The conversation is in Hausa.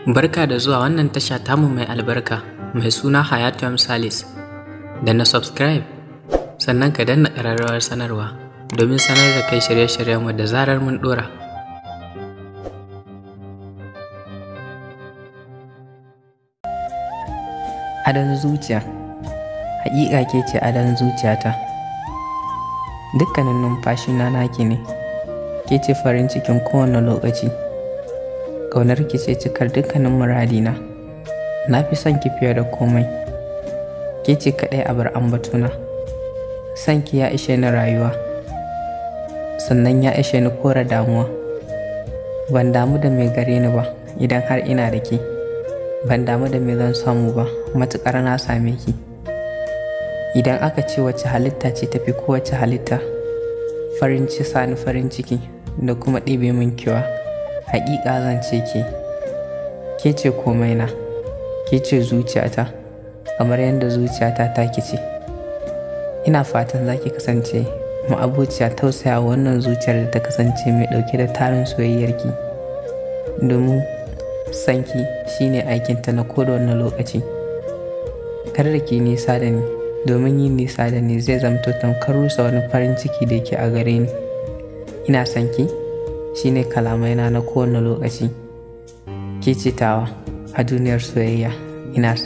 Barka da zuwa wannan tasha tamu mai albarka mai suna Hayatu Salis. Da na subscribe sannan ka danna ƙararrawar sanarwa domin sanar da kai shirye-shiryenmu da zarar mun ɗora. Adon zuciya. Haƙiƙa ke ce adon zuciyata. Dukkanin numfashina naki ne. Ke ce farin cikin kowane lokaci. Ƙaunar ki ce cikar dukkanin muradina. Na fi son ki fiye da komai. Ke ce kaɗai abar ambatuna. Son ki ya ishe ni rayuwa. Sannan ya ishe ni kore damuwa. Ban damu da mai gare ni ba idan har ina da ke. Ban damu da me zan samu ba matuƙar na same ki. Idan aka ce wace halitta ce tafi kowace halitta farin ciki da kuma ɗebe min kewa, haƙiƙa zan ce ke ce komai na, ke ce zuciyata kamar yadda zuciyata taki ce. Ina fatan za ki kasance ma'abociya tausaya wannan zuciyar da ta kasance mai ɗauke da tarin soyayyarki, domin sanki shine aikinta na kowane lokaci. Kar da ki nisa da ni, domin yin nisa da ni zai zamto tamkar rusa wani farin ciki da ke a gare ni. Ina sanki shine kalamaina na kowane lokaci. Ke ce tawa a duniyar soyayya. Ina